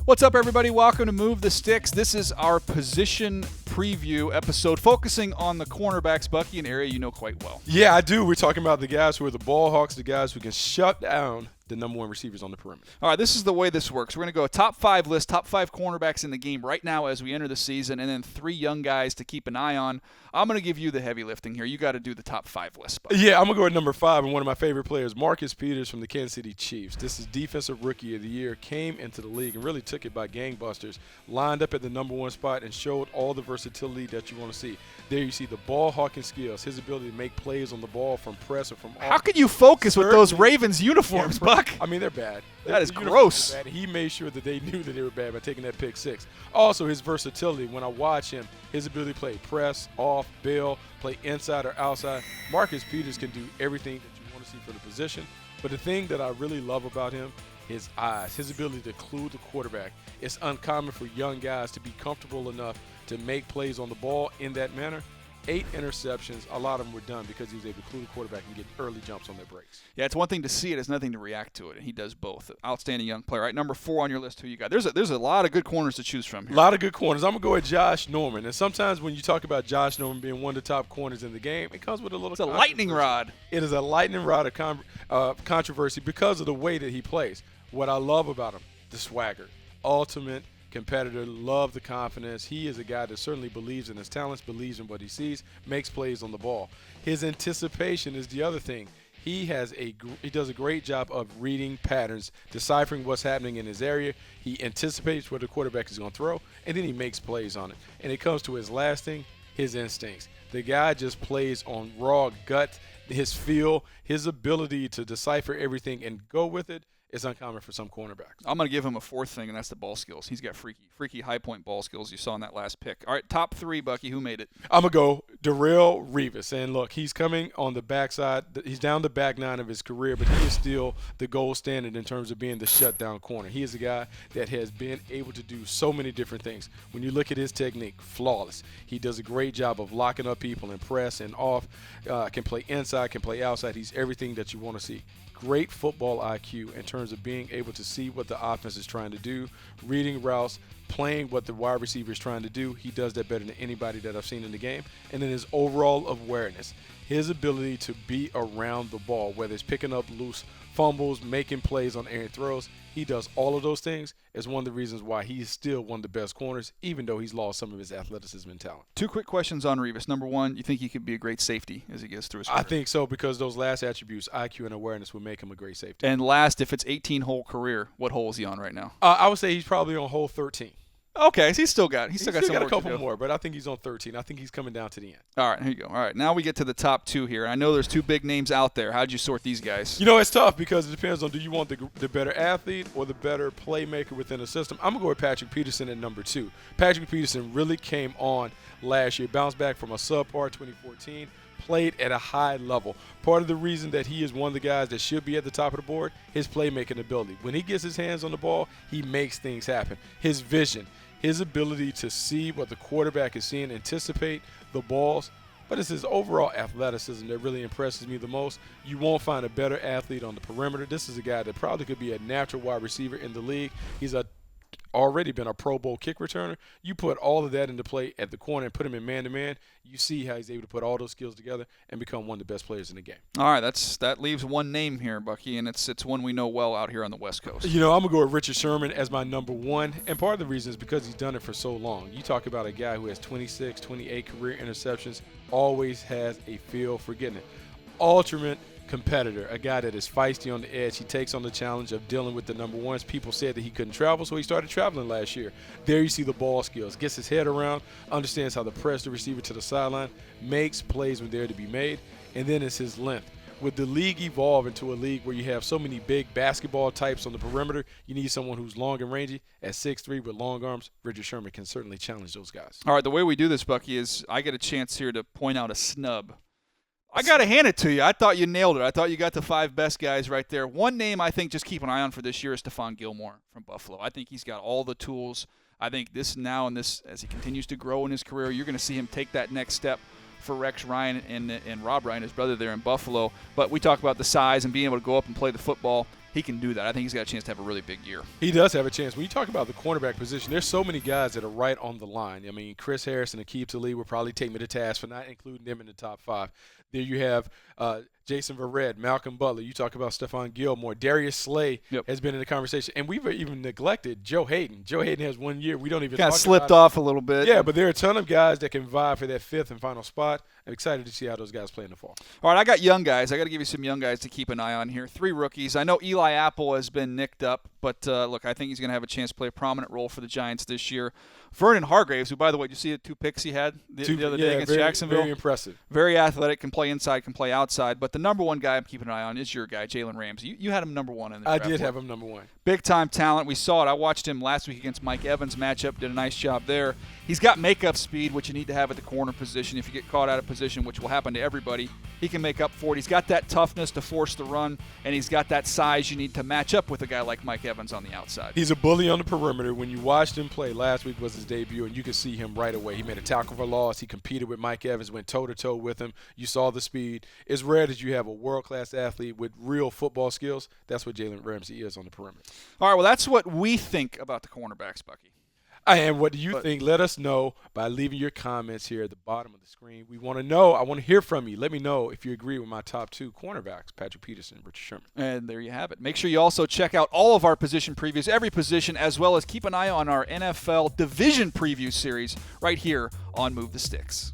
What's up, everybody? Welcome to Move the Sticks. This is our position preview episode focusing on the cornerbacks, Bucky, an area you know quite well. Yeah, I do. We're talking about the guys who are the ball hawks, the guys who can shut down the number one receivers on the perimeter. All right, this is the way this works. We're going to go a top 5 list, top 5 cornerbacks in the game right now as we enter the season, and then 3 young guys to keep an eye on. I'm going to give you the heavy lifting here. You got to do the top 5 list. Bucky. Yeah, I'm going to go at number 5, and one of my favorite players, Marcus Peters from the Kansas City Chiefs. This is Defensive Rookie of the Year, came into the league and really took it by gangbusters, lined up at the number 1 spot and showed all the versatility that you want to see. There you see the ball hawking skills, his ability to make plays on the ball from press or from off. How can you focus with those Ravens uniforms, Buck? I mean, they're bad. That is gross. He made sure that they knew that they were bad by taking that pick 6. Also, his versatility. When I watch him, his ability to play press, off, bail, play inside or outside. Marcus Peters can do everything that you want to see for the position. But the thing that I really love about him, his eyes, his ability to clue the quarterback. It's uncommon for young guys to be comfortable enough to make plays on the ball in that manner. 8 interceptions, a lot of them were done because he was able to clue the quarterback and get early jumps on their breaks. Yeah, it's one thing to see it, it's nothing to react to it, and he does both. Outstanding young player. All right, number 4 on your list, who you got? There's a lot of good corners to choose from here. A lot of good corners. I'm going to go with Josh Norman. And sometimes when you talk about Josh Norman being one of the top corners in the game, it comes with a little It's a lightning rod. It is a lightning rod of controversy because of the way that he plays. What I love about him, the swagger, ultimate competitor, love the confidence. He is a guy that certainly believes in his talents, believes in what he sees, makes plays on the ball. His anticipation is the other thing. He does a great job of reading patterns, deciphering what's happening in his area. He anticipates what the quarterback is going to throw, and then he makes plays on it. And it comes to his last thing, his instincts. The guy just plays on raw gut, his feel, his ability to decipher everything and go with it. It's uncommon for some cornerbacks. I'm going to give him a 4th thing, and that's the ball skills. He's got freaky high-point ball skills you saw in that last pick. All right, top 3, Bucky. Who made it? I'm going to go Darrelle Revis. And, look, he's coming on the backside. He's down the back 9 of his career, but he is still the gold standard in terms of being the shutdown corner. He is a guy that has been able to do so many different things. When you look at his technique, flawless. He does a great job of locking up people and press and off, can play inside, can play outside. He's everything that you want to see. Great football IQ in terms of being able to see what the offense is trying to do, reading routes, playing what the wide receiver is trying to do. He does that better than anybody that I've seen in the game. And then his overall awareness, his ability to be around the ball, whether it's picking up loose fumbles, making plays on errant throws. He does all of those things. Is one of the reasons why he's still one of the best corners, even though he's lost some of his athleticism and talent. 2 quick questions on Revis. Number 1, you think he could be a great safety as he gets through his career? I think so, because those last attributes, IQ and awareness, will make him a great safety. And last, if it's 18-hole career, what hole is he on right now? I would say he's probably on hole 13. Okay, so he's still got some got work a couple to do. more, but I think he's on 13. I think he's coming down to the end. All right, here you go. All right, now we get to the top 2 here. I know there's 2 big names out there. How'd you sort these guys? You know, it's tough because it depends on, do you want the better athlete or the better playmaker within the system? I'm going to go with Patrick Peterson at number 2. Patrick Peterson really came on last year, bounced back from a subpar 2014, played at a high level. Part of the reason that he is one of the guys that should be at the top of the board, his playmaking ability. When he gets his hands on the ball, he makes things happen. His vision, his ability to see what the quarterback is seeing, anticipate the balls, but it's his overall athleticism that really impresses me the most. You won't find a better athlete on the perimeter. This is a guy that probably could be a natural wide receiver in the league. He's already been a Pro Bowl kick returner. You put all of that into play at the corner and put him in man-to-man, you see how he's able to put all those skills together and become one of the best players in the game. All right, that leaves one name here, Bucky, and it's one we know well out here on the West Coast. You know, I'm going to go with Richard Sherman as my number 1, and part of the reason is because he's done it for so long. You talk about a guy who has 26, 28 career interceptions, always has a feel for getting it. Ultimate competitor, a guy that is feisty on the edge. He takes on the challenge of dealing with the number 1s. People said that he couldn't travel, so he started traveling last year. There you see the ball skills. Gets his head around, understands how to press the receiver to the sideline, makes plays when they're to be made, and then it's his length. With the league evolve into a league where you have so many big basketball types on the perimeter, you need someone who's long and rangy. At 6'3" with long arms, Richard Sherman can certainly challenge those guys. All right, the way we do this, Bucky, is I get a chance here to point out a snub. I got to hand it to you. I thought you nailed it. I thought you got the 5 best guys right there. One name I think just keep an eye on for this year is Stephon Gilmore from Buffalo. I think he's got all the tools. I think as he continues to grow in his career, you're going to see him take that next step for Rex Ryan and Rob Ryan, his brother there in Buffalo. But we talk about the size and being able to go up and play the football. he can do that. I think he's got a chance to have a really big year. He does have a chance. When you talk about the cornerback position, there's so many guys that are right on the line. I mean, Chris Harris and Aqib Talib will probably take me to task for not including them in the top 5. There you have Jason Verrett, Malcolm Butler. You talk about Stephon Gilmore. Darius Slay has been in the conversation. And we've even neglected Joe Hayden. Joe Hayden has 1 year. We don't even kind talk of slipped about off a little bit. Yeah, but there are a ton of guys that can vie for that 5th and final spot. I'm excited to see how those guys play in the fall. All right, I got young guys. I got to give you some young guys to keep an eye on here. 3 rookies. I know Eli Apple has been nicked up, but look, I think he's going to have a chance to play a prominent role for the Giants this year. Vernon Hargreaves, who, by the way, did you see the 2 picks he had the other day against Jacksonville? Very impressive. Very athletic, can play inside, can play outside. But the number 1 guy I'm keeping an eye on is your guy, Jalen Ramsey. You had him number 1 in the draft. I did have him number 1. Big-time talent. We saw it. I watched him last week against Mike Evans matchup, did a nice job there. He's got make-up speed, which you need to have at the corner position. If you get caught out of position, which will happen to everybody, he can make up for it. He's got that toughness to force the run, and he's got that size you need to match up with a guy like Mike Evans on the outside. He's a bully on the perimeter. When you watched him play, last week was his debut, and you could see him right away. He made a tackle for loss. He competed with Mike Evans, went toe-to-toe with him. You saw the speed. It's rare that you have a world-class athlete with real football skills. That's what Jalen Ramsey is on the perimeter. All right, well, that's what we think about the cornerbacks, Bucky. And what do you think? Let us know by leaving your comments here at the bottom of the screen. We want to know. I want to hear from you. Let me know if you agree with my top 2 cornerbacks, Patrick Peterson and Richard Sherman. And there you have it. Make sure you also check out all of our position previews, every position, as well as keep an eye on our NFL Division Preview series right here on Move the Sticks.